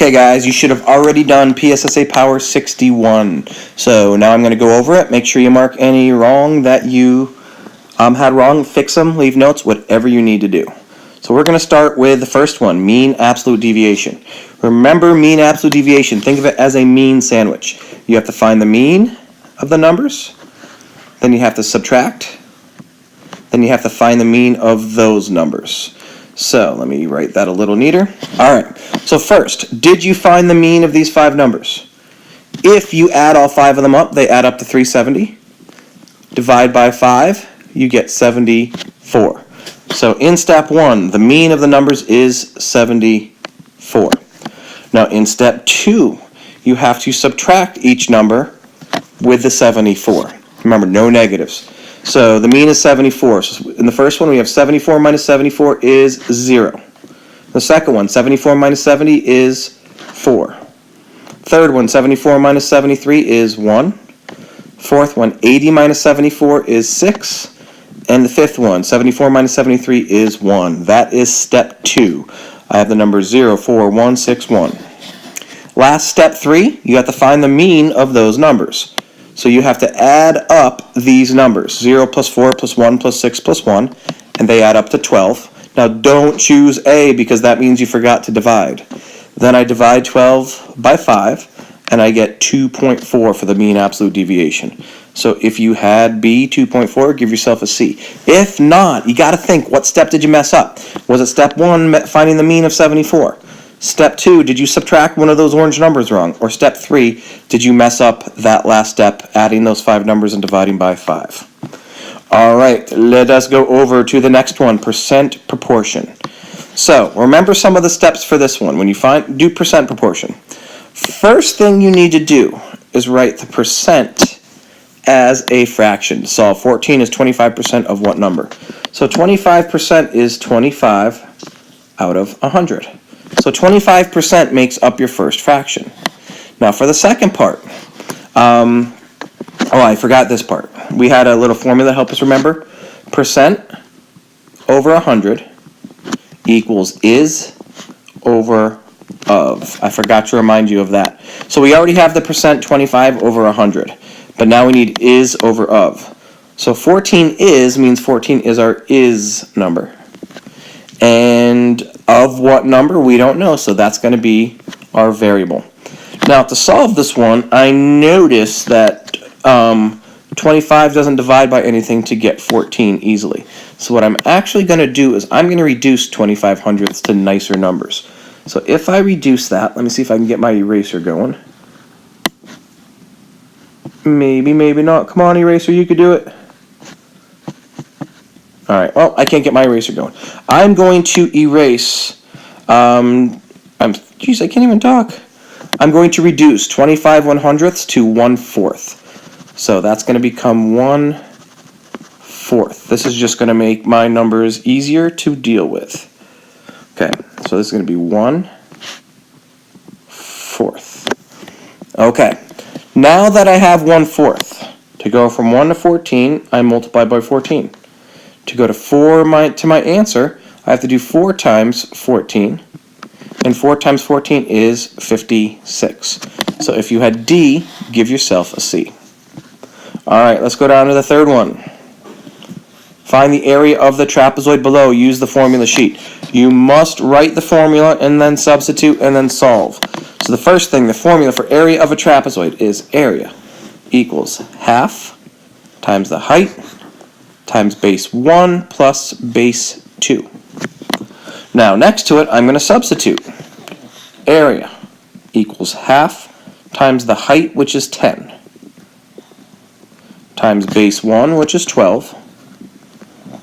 Okay guys, you should have already done PSSA Power 61. So now I'm going to go over it. Make sure you mark any wrong that you had wrong. Fix them, leave notes, whatever you need to do. So we're going to start with the first one, mean absolute deviation. Remember mean absolute deviation. Think of it as a mean sandwich. You have to find the mean of the numbers. Then you have to subtract. Then you have to find the mean of those numbers. So let me write that a little neater. All right, so first, did you find the mean of these 5 numbers? If you add all 5 of them up, they add up to 370. Divide by 5, you get 74. So in step 1, the mean of the numbers is 74. Now in step 2, you have to subtract each number with the 74. Remember, no negatives. So the mean is 74. So in the first one, we have 74 minus 74 is 0. The second one, 74 minus 70 is 4. Third one, 74 minus 73 is 1. Fourth one, 80 minus 74 is 6. And the fifth one, 74 minus 73 is 1. That is step 2. I have the number 0, 4, 1, 6, 1. Last step 3, you have to find the mean of those numbers. So you have to add up these numbers, 0 plus 4 plus 1 plus 6 plus 1, and they add up to 12. Now don't choose A because that means you forgot to divide. Then I divide 12 by 5, and I get 2.4 for the mean absolute deviation. So if you had B, 2.4, give yourself a C. If not, you got to think, what step did you mess up? Was it step 1, finding the mean of 74? Step 2, did you subtract one of those orange numbers wrong? Or step 3, did you mess up that last step, adding those 5 numbers and dividing by 5? All right, let us go over to the next one, percent proportion. So remember some of the steps for this one. When you do percent proportion, first thing you need to do is write the percent as a fraction. To solve 14 is 25% of what number? So 25% is 25 out of 100. So 25% makes up your first fraction. Now for the second part, I forgot this part. We had a little formula to help us remember. Percent over 100 equals is over of. I forgot to remind you of that. So we already have the percent 25 over 100, but now we need is over of. So 14 is means 14 is our is number. And of what number, we don't know, so that's going to be our variable. Now, to solve this one, I noticed that 25 doesn't divide by anything to get 14 easily. So what I'm actually going to do is I'm going to reduce 25 hundredths to nicer numbers. So if I reduce that, let me see if I can get my eraser going. Maybe, maybe not. Come on, eraser, you could do it. All right, well, I can't get my eraser going. I'm going to erase, geez, I can't even talk. I'm going to reduce 25 1/100ths to 1/4. So that's going to become 1/4. This is just going to make my numbers easier to deal with. Okay, so this is going to be 1/4. Okay, now that I have 1/4, to go from 1 to 14, I multiply by 14. To go to my answer, I have to do 4 times 14. And 4 times 14 is 56. So if you had D, give yourself a C. All right, let's go down to the third one. Find the area of the trapezoid below. Use the formula sheet. You must write the formula and then substitute and then solve. So the first thing, the formula for area of a trapezoid is area equals half times the height times base 1 plus base 2. Now next to it, I'm going to substitute. Area equals half times the height, which is 10, times base 1, which is 12,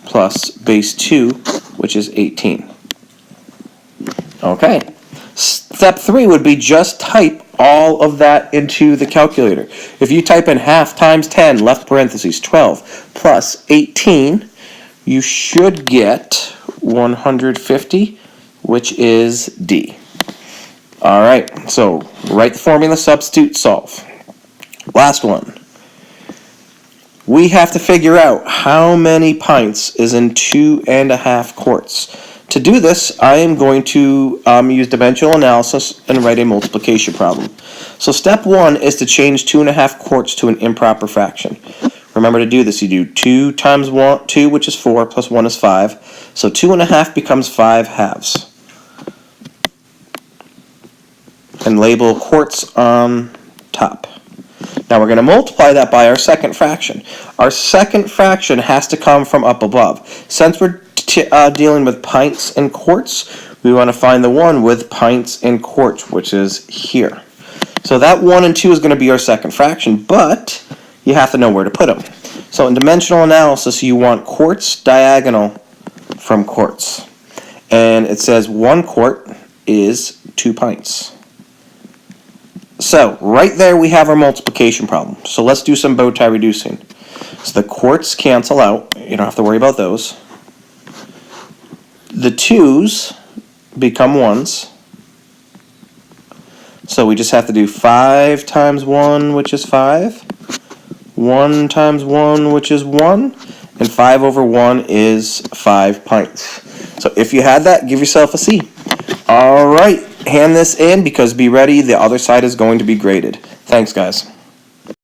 plus base 2, which is 18. Okay. Step 3 would be just type all of that into the calculator. If you type in half times 10, left parentheses, 12, plus 18, you should get 150, which is D. All right, so write the formula, substitute, solve. Last one. We have to figure out how many pints is in 2.5 quarts. To do this, I am going to use dimensional analysis and write a multiplication problem. So step 1 is to change 2.5 quarts to an improper fraction. Remember to do this. You do 2 times 1, 2, which is 4, plus 1 is 5. So 2.5 becomes 5 halves. And label quarts on top. Now we're going to multiply that by our second fraction. Our second fraction has to come from up above. Since we're dealing with pints and quarts, we want to find the one with pints and quarts, which is here. So that 1 and 2 is going to be our second fraction, but you have to know where to put them. So in dimensional analysis, you want quarts diagonal from quarts. And it says 1 quart is 2 pints. So right there we have our multiplication problem. So let's do some bow tie reducing. So the quarts cancel out. You don't have to worry about those. The 2's become 1's. So we just have to do 5 times 1, which is 5. 1 times 1, which is 1. And 5 over 1 is 5 pints. So if you had that, give yourself a C. All right, hand this in because be ready. The other side is going to be graded. Thanks, guys.